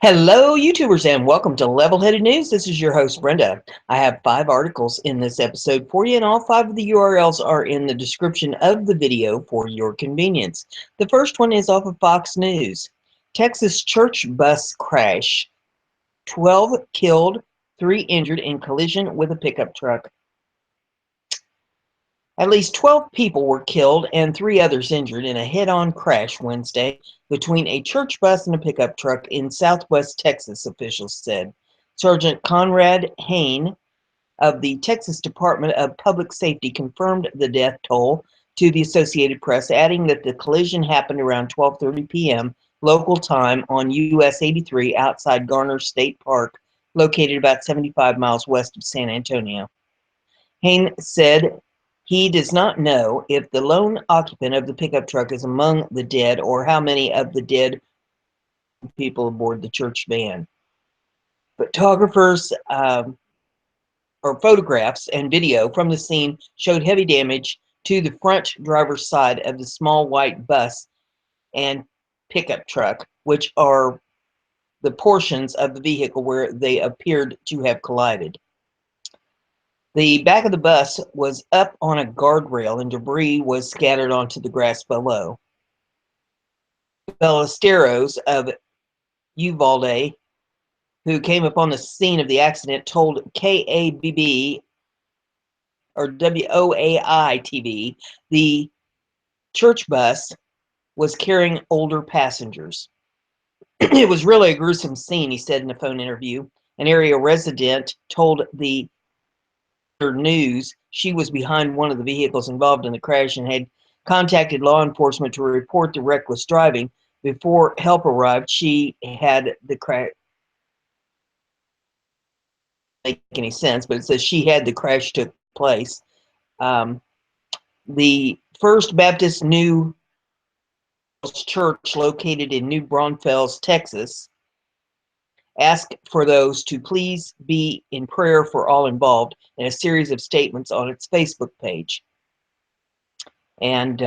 Hello, YouTubers, and welcome to Level-Headed News. This is your host, Brenda. I have 5 articles in this episode for you, and all 5 of the URLs are in the description of the video for your convenience. The first one is off of Fox News. Texas church bus crash. 12 killed, 3 injured in collision with a pickup truck. At least 12 people were killed and 3 others injured in a head-on crash Wednesday between a church bus and a pickup truck in southwest Texas, officials said. Sergeant Conrad Hain of the Texas Department of Public Safety confirmed the death toll to the Associated Press, adding that the collision happened around 12:30 p.m. local time on US 83 outside Garner State Park, located about 75 miles west of San Antonio. Hain said he does not know if the lone occupant of the pickup truck is among the dead or how many of the dead people aboard the church van. Photographers or photographs and video from the scene showed heavy damage to the front driver's side of the small white bus and pickup truck, which are the portions of the vehicle where they appeared to have collided. The back of the bus was up on a guardrail and debris was scattered onto the grass below. Ballesteros of Uvalde, who came upon the scene of the accident, told KABB or WOAI TV the church bus was carrying older passengers. It was really a gruesome scene, he said in a phone interview. An area resident told the News she was behind one of the vehicles involved in the crash and had contacted law enforcement to report the reckless driving. Before help arrived, she had the crash. Make any sense, but it says she had the crash took place. The First Baptist New Church, located in New Braunfels, Texas, asked for those to please be in prayer for all involved in a series of statements on its Facebook page. And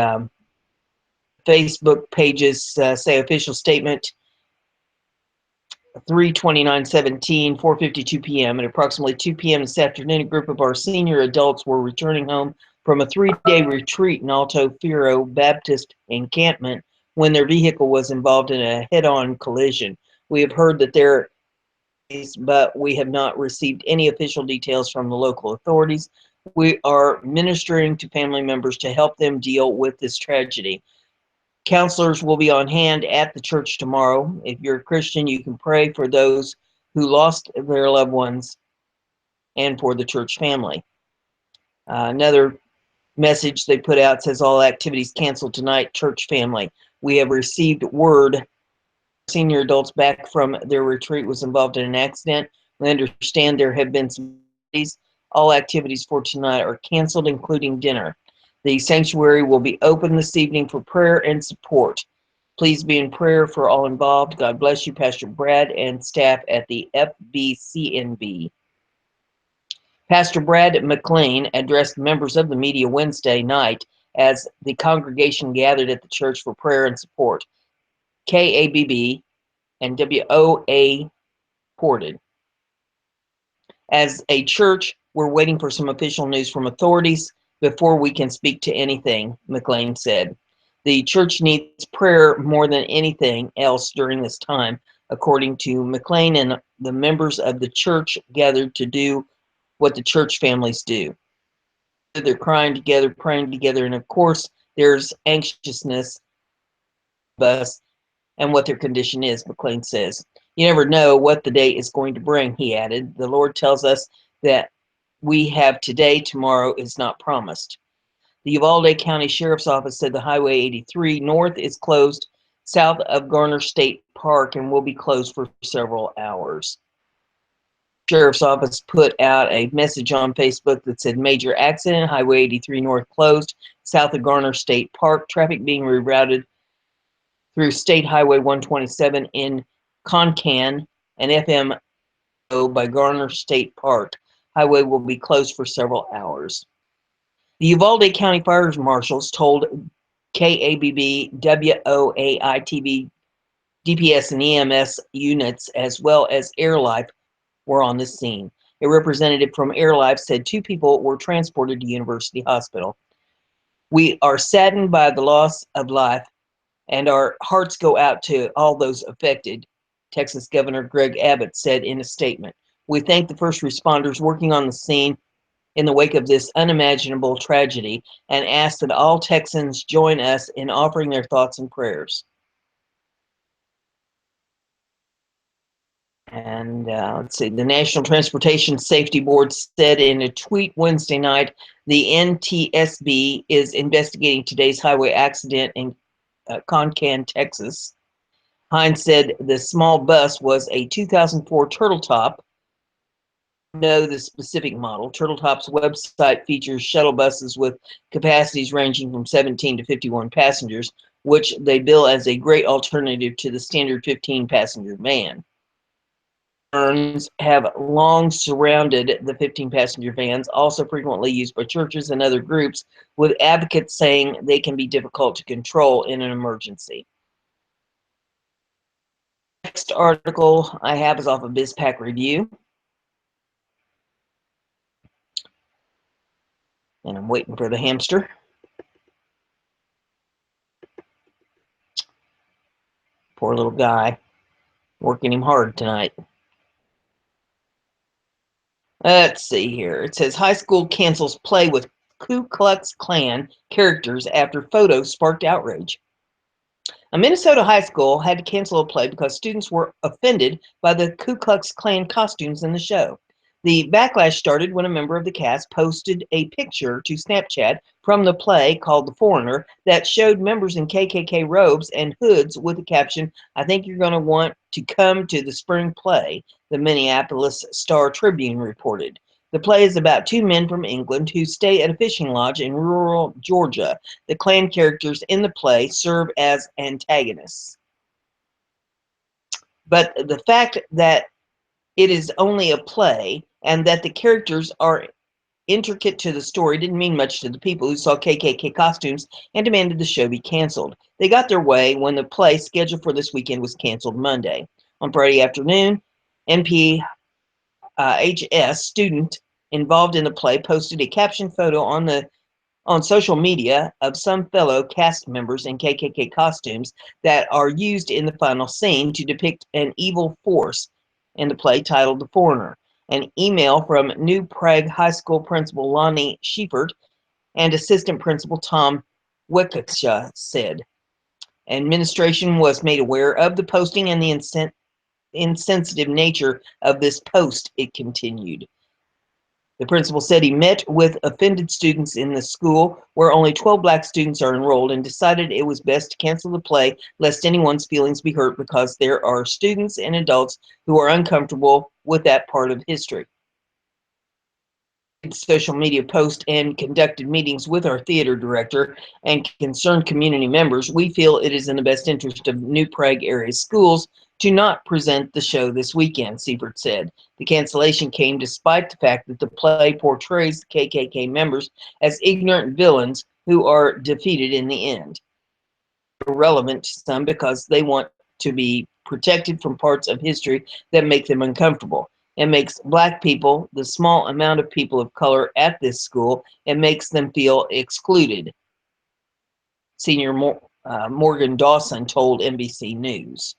Facebook pages say official statement 3/29/17, 4:52 p.m. At approximately 2 p.m. this afternoon, a group of our senior adults were returning home from a 3-day retreat in Alto Fierro Baptist encampment when their vehicle was involved in a head-on collision. We have heard that there is, but we have not received any official details from the local authorities. We are ministering to family members to help them deal with this tragedy. Counselors will be on hand at the church tomorrow. If you're a Christian, you can pray for those who lost their loved ones and for the church family. Another message they put out says all activities canceled tonight, church family. We have received word senior adults back from their retreat was involved in an accident. We understand there have been some activities. All activities for tonight are canceled, including dinner. The sanctuary will be open this evening for prayer and support. Please be in prayer for all involved. God bless you, Pastor Brad and staff at the FBCNB. Pastor Brad McLean addressed members of the media Wednesday night as the congregation gathered at the church for prayer and support. KABB and WOA reported. As a church, we're waiting for some official news from authorities before we can speak to anything, McLean said. The church needs prayer more than anything else during this time, according to McLean, and the members of the church gathered to do what the church families do. They're crying together, praying together, and of course, there's anxiousness about us and what their condition is, McLean says. You never know what the day is going to bring, he added. The Lord tells us that we have today, tomorrow is not promised. The Uvalde County Sheriff's Office said the Highway 83 North is closed south of Garner State Park and will be closed for several hours. Sheriff's Office put out a message on Facebook that said major accident, Highway 83 North closed south of Garner State Park, traffic being rerouted through State Highway 127 in Concan and FMO by Garner State Park. Highway will be closed for several hours. The Uvalde County Fire Marshals told KABB WOAI TV DPS and EMS units, as well as AirLife, were on the scene. A representative from AirLife said 2 people were transported to University Hospital. We are saddened by the loss of life, and our hearts go out to all those affected, Texas Governor Greg Abbott said in a statement. We thank the first responders working on the scene in the wake of this unimaginable tragedy and ask that all Texans join us in offering their thoughts and prayers. And let's see, the National Transportation Safety Board said in a tweet Wednesday night, the NTSB is investigating today's highway accident in Concan, Texas. Hines said the small bus was a 2004 Turtle Top. Know the specific model. Turtle Top's website features shuttle buses with capacities ranging from 17 to 51 passengers, which they bill as a great alternative to the standard 15-passenger van. Concerns have long surrounded the 15-passenger vans, also frequently used by churches and other groups, with advocates saying they can be difficult to control in an emergency. Next article I have is off of BizPac Review. And I'm waiting for the hamster. Poor little guy. Working him hard tonight. Let's see here. It says high school cancels play with Ku Klux Klan characters after photos sparked outrage. A Minnesota high school had to cancel a play because students were offended by the Ku Klux Klan costumes in the show. The backlash started when a member of the cast posted a picture to Snapchat from the play called The Foreigner that showed members in KKK robes and hoods with the caption, "I think you're going to want to come to the spring play," the Minneapolis Star-Tribune reported. The play is about 2 men from England who stay at a fishing lodge in rural Georgia. The Klan characters in the play serve as antagonists. But the fact that it is only a play and that the characters are intricate to the story didn't mean much to the people who saw KKK costumes and demanded the show be canceled. They got their way when the play scheduled for this weekend was canceled Monday. On Friday afternoon, NPHS student involved in the play posted a caption photo on social media of some fellow cast members in KKK costumes that are used in the final scene to depict an evil force in the play titled The Foreigner. An email from New Prague High School principal Lonnie Schiefert and assistant principal Tom Wickesha said. Administration was made aware of the posting and the insensitive nature of this post, it continued. The principal said he met with offended students in the school where only 12 black students are enrolled and decided it was best to cancel the play lest anyone's feelings be hurt because there are students and adults who are uncomfortable with that part of history. Social media post and conducted meetings with our theater director and concerned community members. We feel it is in the best interest of New Prague area schools to not present the show this weekend, Siebert said. The cancellation came despite the fact that the play portrays the KKK members as ignorant villains who are defeated in the end. Irrelevant to some because they want to be protected from parts of history that make them uncomfortable. It makes black people, the small amount of people of color at this school, it makes them feel excluded. Senior Morgan Dawson told NBC News.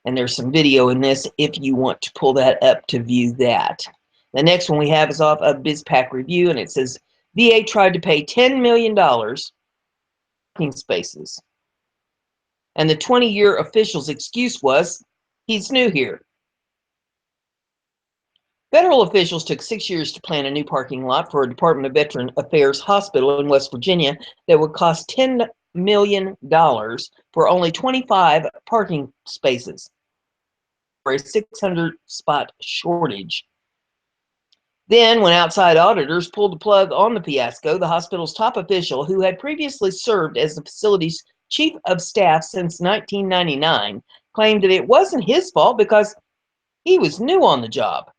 And there's some video in this if you want to pull that up to view that. The next one we have is off of BizPac Review, and it says, VA tried to pay $10 million parking spaces. And the 20-year official's excuse was, he's new here. Federal officials took 6 years to plan a new parking lot for a Department of Veteran Affairs hospital in West Virginia that would cost $10 million for only 25 parking spaces for a 600-spot shortage. Then, when outside auditors pulled the plug on the fiasco, the hospital's top official, who had previously served as the facility's chief of staff since 1999, claimed that it wasn't his fault because he was new on the job.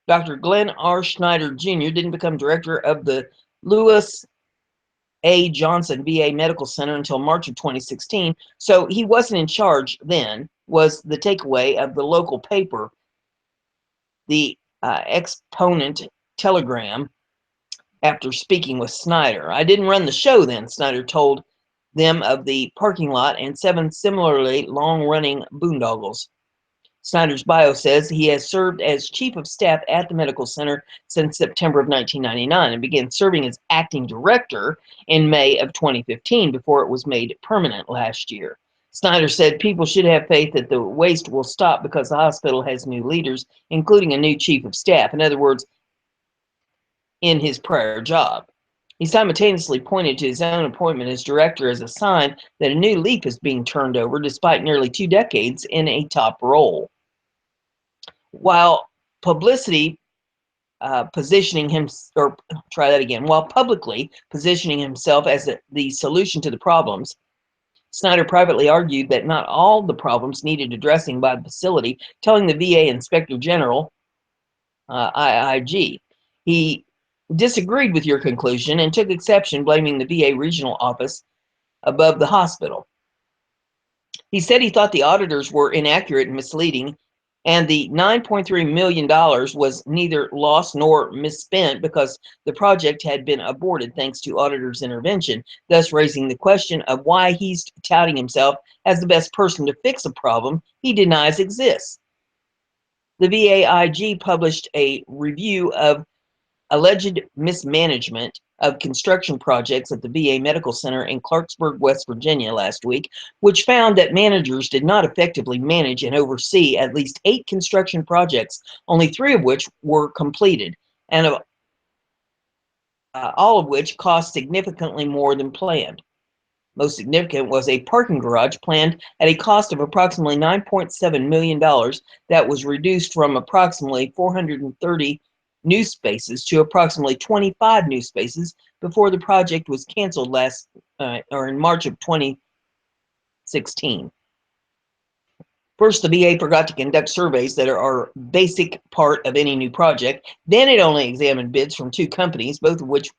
Dr. Glenn R. Schneider Jr. didn't become director of the Lewis A. Johnson VA Medical Center until March of 2016. So he wasn't in charge then, was the takeaway of the local paper, the Exponent Telegram, after speaking with Snyder. I didn't run the show then, Snyder told them of the parking lot and 7 similarly long-running boondoggles. Snyder's bio says he has served as chief of staff at the medical center since September of 1999 and began serving as acting director in May of 2015 before it was made permanent last year. Snyder said people should have faith that the waste will stop because the hospital has new leaders, including a new chief of staff. In other words, in his prior job. He simultaneously pointed to his own appointment as director as a sign that a new leaf is being turned over despite nearly 2 decades in a top role. While publicly positioning himself as the solution to the problems, Snyder privately argued that not all the problems needed addressing by the facility, telling the VA Inspector General, IIG, he disagreed with your conclusion and took exception, blaming the VA regional office above the hospital. He said he thought the auditors were inaccurate and misleading, and the $9.3 million was neither lost nor misspent because the project had been aborted thanks to auditors' intervention, thus raising the question of why he's touting himself as the best person to fix a problem he denies exists. The VAIG published a review of alleged mismanagement of construction projects at the VA Medical Center in Clarksburg, West Virginia last week, which found that managers did not effectively manage and oversee at least 8 construction projects, only 3 of which were completed, and all of which cost significantly more than planned. Most significant was a parking garage planned at a cost of approximately $9.7 million that was reduced from approximately 430 new spaces to approximately 25 new spaces before the project was canceled in March of 2016. First, the VA forgot to conduct surveys that are a basic part of any new project. Then it only examined bids from 2 companies, both of which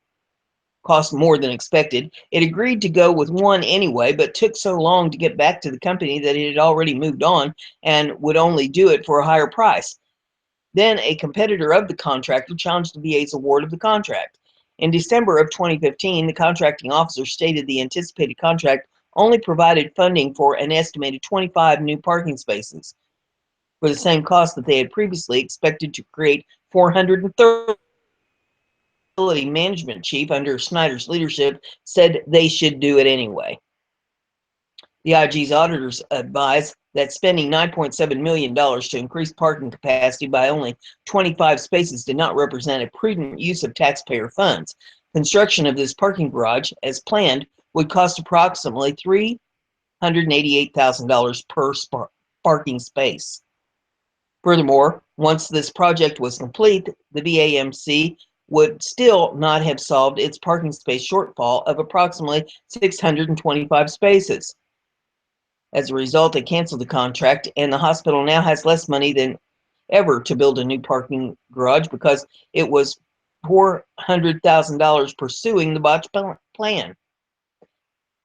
cost more than expected. It agreed to go with one anyway, but took so long to get back to the company that it had already moved on and would only do it for a higher price. Then a competitor of the contractor challenged the VA's award of the contract. In December of 2015, the contracting officer stated the anticipated contract only provided funding for an estimated 25 new parking spaces for the same cost that they had previously expected to create 430. Management chief under Snyder's leadership said they should do it anyway. The IG's auditors advised that spending $9.7 million to increase parking capacity by only 25 spaces did not represent a prudent use of taxpayer funds. Construction of this parking garage, as planned, would cost approximately $388,000 per parking space. Furthermore, once this project was complete, the VAMC would still not have solved its parking space shortfall of approximately 625 spaces. As a result, they canceled the contract, and the hospital now has less money than ever to build a new parking garage because it was $400,000 pursuing the botched plan.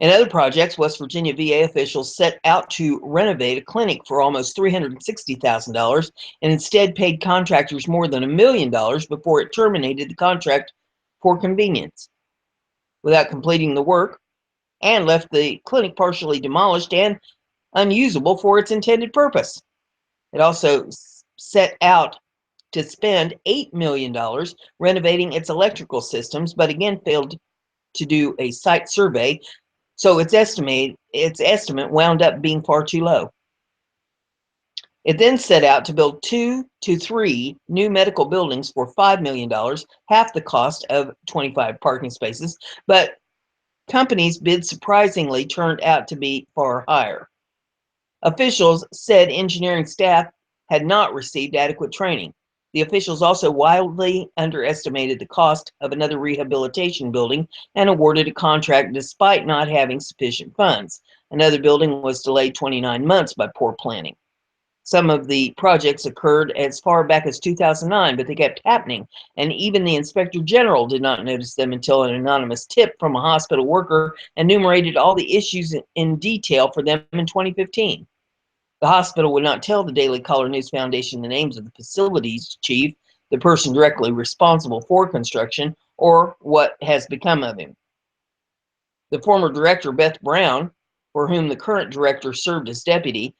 In other projects, West Virginia VA officials set out to renovate a clinic for almost $360,000 and instead paid contractors more than $1 million before it terminated the contract for convenience without completing the work, and left the clinic partially demolished and unusable for its intended purpose. It also set out to spend $8 million renovating its electrical systems, but again failed to do a site survey. So its estimate wound up being far too low. It then set out to build 2 to 3 new medical buildings for $5 million, half the cost of 25 parking spaces, but companies' bids surprisingly turned out to be far higher. Officials said engineering staff had not received adequate training. The officials also wildly underestimated the cost of another rehabilitation building and awarded a contract despite not having sufficient funds. Another building was delayed 29 months by poor planning. Some of the projects occurred as far back as 2009, but they kept happening, and even the Inspector General did not notice them until an anonymous tip from a hospital worker enumerated all the issues in detail for them in 2015. The hospital would not tell the Daily Caller News Foundation the names of the facilities chief, the person directly responsible for construction, or what has become of him. The former director, Beth Brown, for whom the current director served as deputy,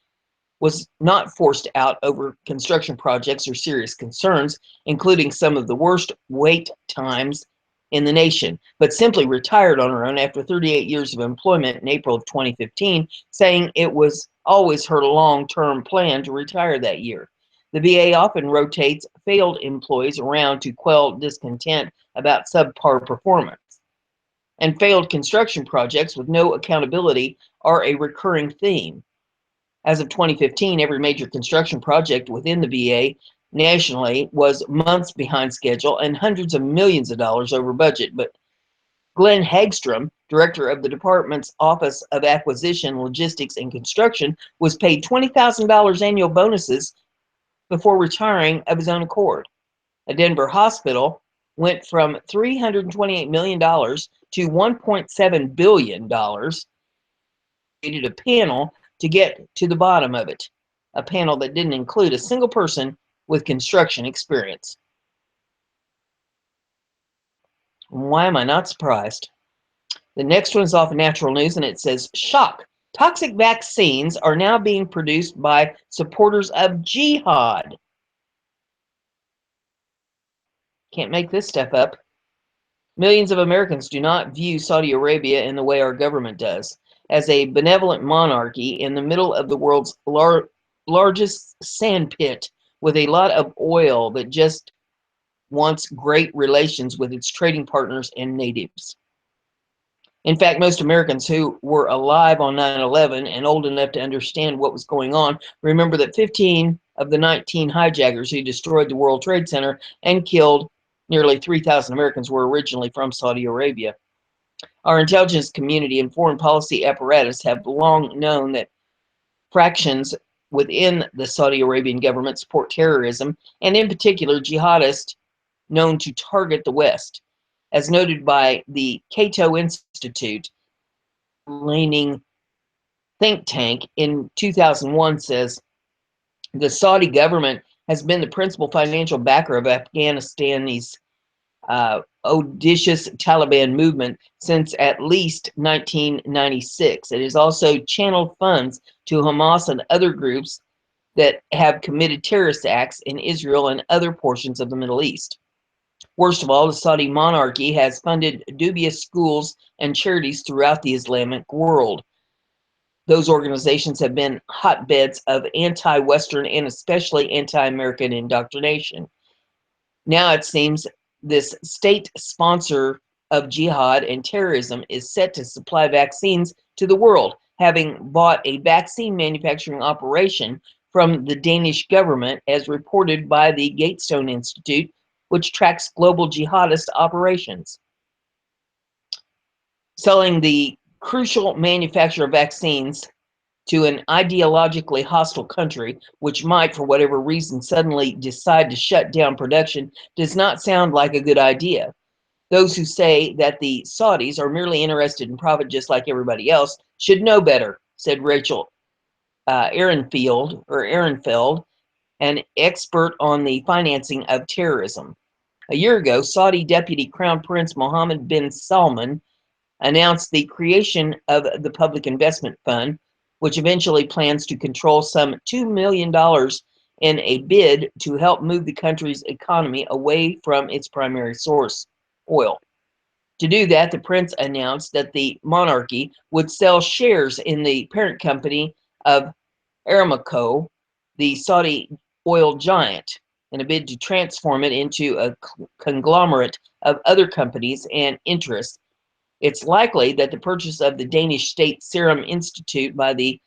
was not forced out over construction projects or serious concerns, including some of the worst wait times in the nation, but simply retired on her own after 38 years of employment in April of 2015, saying it was always her long-term plan to retire that year. The VA often rotates failed employees around to quell discontent about subpar performance. And failed construction projects with no accountability are a recurring theme. As of 2015, every major construction project within the VA nationally was months behind schedule and hundreds of millions of dollars over budget. But Glenn Hagstrom, director of the department's Office of Acquisition, Logistics, and Construction, was paid $20,000 annual bonuses before retiring of his own accord. A Denver hospital went from $328 million to $1.7 billion, created a panel to get to the bottom of it, a panel that didn't include a single person with construction experience. Why am I not surprised? The next one is off of Natural News, and it says, shock, toxic vaccines are now being produced by supporters of jihad. Can't make this stuff up. Millions of Americans do not view Saudi Arabia in the way our government does, as a benevolent monarchy in the middle of the world's largest sandpit with a lot of oil that just wants great relations with its trading partners and natives. In fact, most Americans who were alive on 9/11 and old enough to understand what was going on remember that 15 of the 19 hijackers who destroyed the World Trade Center and killed nearly 3,000 Americans were originally from Saudi Arabia. Our intelligence community and foreign policy apparatus have long known that fractions within the Saudi Arabian government support terrorism, and in particular jihadists known to target the West. As noted by the Cato Institute, leaning think tank in 2001 says, the Saudi government has been the principal financial backer of Afghanistan's audacious Taliban movement since at least 1996. It has also channeled funds to Hamas and other groups that have committed terrorist acts in Israel and other portions of the Middle East. Worst of all, the Saudi monarchy has funded dubious schools and charities throughout the Islamic world. Those organizations have been hotbeds of anti-Western and especially anti-American indoctrination. Now it seems this state sponsor of jihad and terrorism is set to supply vaccines to the world, having bought a vaccine manufacturing operation from the Danish government, as reported by the Gibson Institute, which tracks global jihadist operations. Selling the crucial manufacture of vaccines to an ideologically hostile country, which might, for whatever reason, suddenly decide to shut down production, does not sound like a good idea. Those who say that the Saudis are merely interested in profit just like everybody else should know better, said Rachel Ehrenfeld, an expert on the financing of terrorism. A year ago, Saudi Deputy Crown Prince Mohammed bin Salman announced the creation of the Public Investment Fund, which eventually plans to control some $2 million in a bid to help move the country's economy away from its primary source, oil. To do that, the prince announced that the monarchy would sell shares in the parent company of Aramco, the Saudi oil giant, in a bid to transform it into a conglomerate of other companies and interests. It's likely that the purchase of the Danish State Serum Institute by the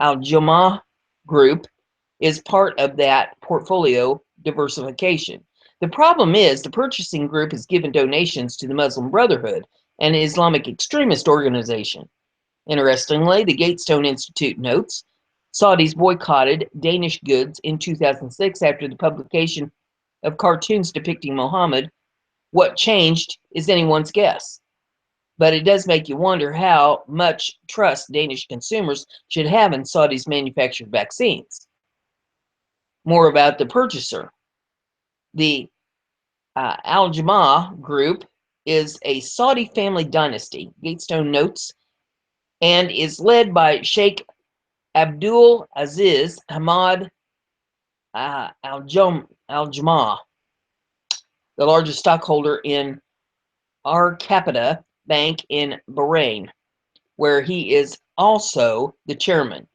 Al-Jamaa Group is part of that portfolio diversification. The problem is the purchasing group has given donations to the Muslim Brotherhood, an Islamic extremist organization. Interestingly, the Gatestone Institute notes Saudis boycotted Danish goods in 2006 after the publication of cartoons depicting Muhammad. What changed is anyone's guess. But it does make you wonder how much trust Danish consumers should have in Saudi's manufactured vaccines. More about the purchaser. The Al Jamaa Group is a Saudi family dynasty, Gatestone notes, and is led by Sheikh Abdul Aziz Hamad Al Jamaa, the largest stockholder in Al Capita Bank in Bahrain, where he is also the chairman.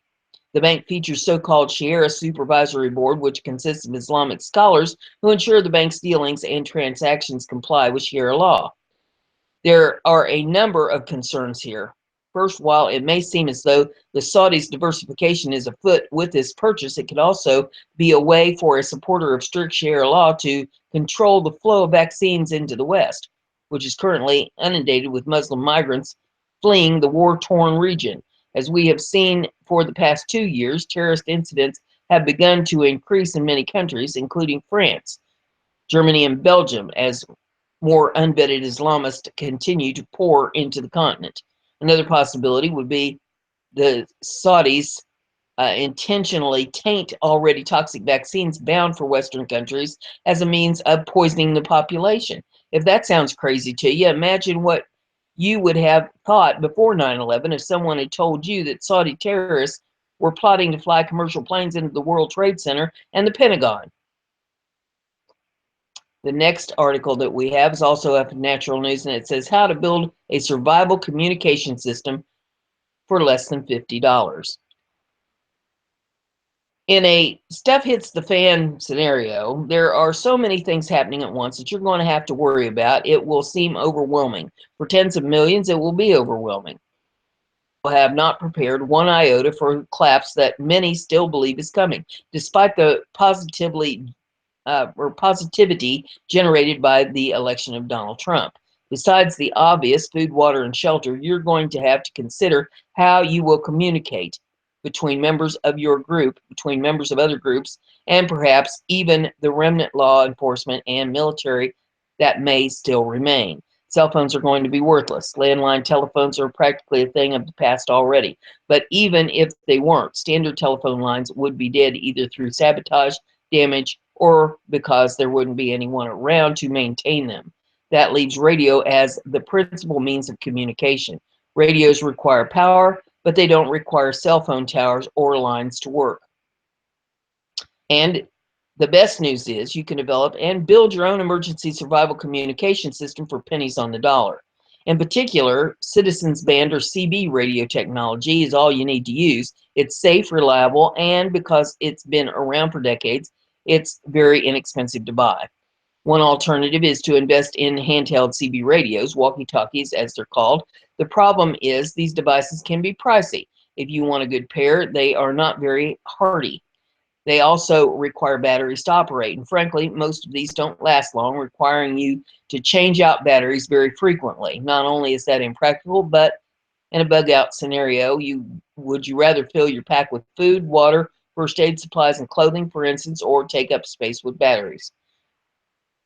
The bank features so-called Sharia Supervisory Board, which consists of Islamic scholars who ensure the bank's dealings and transactions comply with Sharia law. There are a number of concerns here. First, while it may seem as though the Saudis' diversification is afoot with this purchase, it could also be a way for a supporter of strict Sharia law to control the flow of vaccines into the West, which is currently inundated with Muslim migrants fleeing the war-torn region. As we have seen for the past 2 years, terrorist incidents have begun to increase in many countries, including France, Germany, and Belgium, as more unvetted Islamists continue to pour into the continent. Another possibility would be the Saudis intentionally taint already toxic vaccines bound for Western countries as a means of poisoning the population. If that sounds crazy to you, imagine what you would have thought before 9/11 if someone had told you that Saudi terrorists were plotting to fly commercial planes into the World Trade Center and the Pentagon. The next article that we have is also up in Natural News, and it says how to build a survival communication system for less than $50. In a stuff hits the fan scenario, there are so many things happening at once that you're going to have to worry about. It will seem overwhelming. For tens of millions, it will be overwhelming. People have not prepared one iota for the collapse that many still believe is coming, despite the positivity generated by the election of Donald Trump. Besides the obvious food, water, and shelter, you're going to have to consider how you will communicate between members of your group, between members of other groups, and perhaps even the remnant law enforcement and military that may still remain. Cell phones are going to be worthless. Landline telephones are practically a thing of the past already. But even if they weren't, standard telephone lines would be dead either through sabotage, damage, or because there wouldn't be anyone around to maintain them. That leaves radio as the principal means of communication. Radios require power, but they don't require cell phone towers or lines to work. And the best news is you can develop and build your own emergency survival communication system for pennies on the dollar. In particular, Citizens Band or CB radio technology is all you need to use. It's safe, reliable, and because it's been around for decades, it's very inexpensive to buy. One alternative is to invest in handheld CB radios, walkie-talkies as they're called. The problem is these devices can be pricey. If you want a good pair, they are not very hardy. They also require batteries to operate, and frankly, most of these don't last long, requiring you to change out batteries very frequently. Not only is that impractical, but in a bug-out scenario, would you rather fill your pack with food, water, first aid supplies, and clothing, for instance, or take up space with batteries?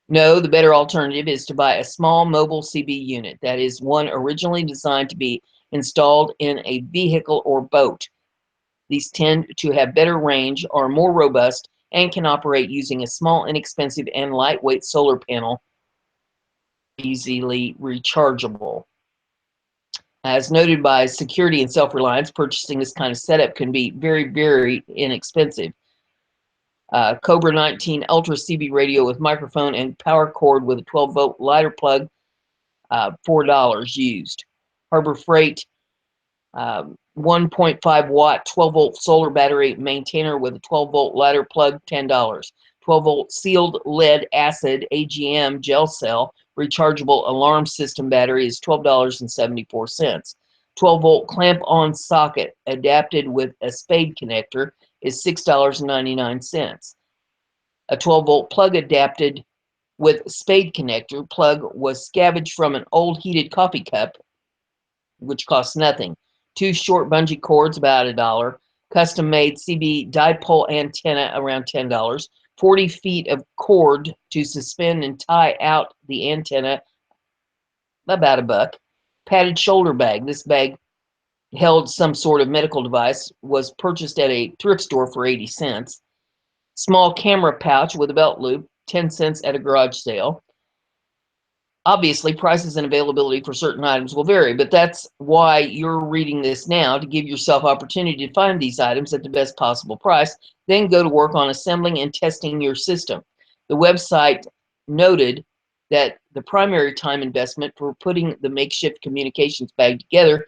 No, the better alternative is to buy a small mobile CB unit. That is one originally designed to be installed in a vehicle or boat. These tend to have better range, are more robust, and can operate using a small, inexpensive, and lightweight solar panel, easily rechargeable. As noted by Security and Self-Reliance, purchasing this kind of setup can be very, very inexpensive. Cobra 19 Ultra CB radio with microphone and power cord with a 12-volt lighter plug, $4 used. Harbor Freight 1.5 watt 12-volt solar battery maintainer with a 12-volt lighter plug, $10. 12-volt sealed lead acid AGM gel cell rechargeable alarm system battery is $12.74. 12-volt clamp-on socket adapted with a spade connector is $6.99. A 12-volt plug adapted with spade connector plug was scavenged from an old heated coffee cup, which costs nothing. Two short bungee cords, about $1. custom-made CB dipole antenna around $10, 40 feet of cord to suspend and tie out the antenna, about $1, padded shoulder bag. This bag held some sort of medical device, was purchased at a thrift store for 80 cents. Small camera pouch with a belt loop, 10 cents at a garage sale. Obviously, prices and availability for certain items will vary, but that's why you're reading this now, to give yourself opportunity to find these items at the best possible price, then go to work on assembling and testing your system. The website noted that the primary time investment for putting the makeshift communications bag together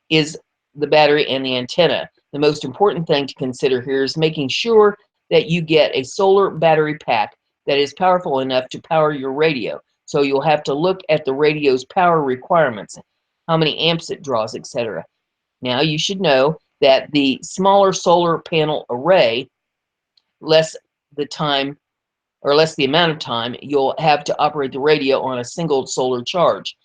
is the battery and the antenna. The most important thing to consider here is making sure that you get a solar battery pack that is powerful enough to power your radio. So you'll have to look at the radio's power requirements, how many amps it draws, etc. Now you should know that the smaller solar panel array, less the amount of time you'll have to operate the radio on a single solar charge.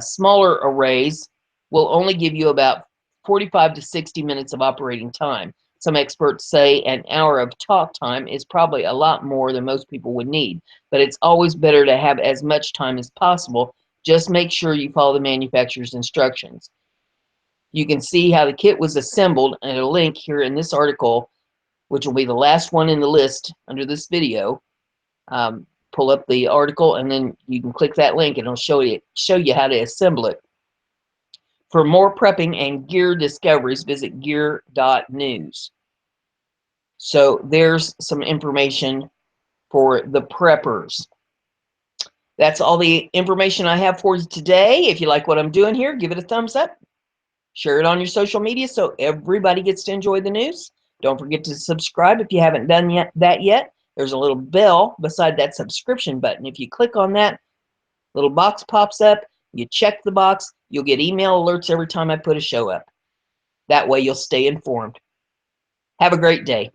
Smaller arrays will only give you about 45 to 60 minutes of operating time. Some experts say an hour of talk time is probably a lot more than most people would need, but it's always better to have as much time as possible. Just make sure you follow the manufacturer's instructions. You can see how the kit was assembled at a link here in this article, which will be the last one in the list under this video. Pull up the article and then you can click that link and it'll show you how to assemble it. For more prepping and gear discoveries, visit gear.news. So there's some information for the preppers. That's all the information I have for you today. If you like what I'm doing here, give it a thumbs up. Share it on your social media so everybody gets to enjoy the news. Don't forget to subscribe if you haven't done that yet. There's a little bell beside that subscription button. If you click on that, little box pops up. You check the box. You'll get email alerts every time I put a show up. That way you'll stay informed. Have a great day.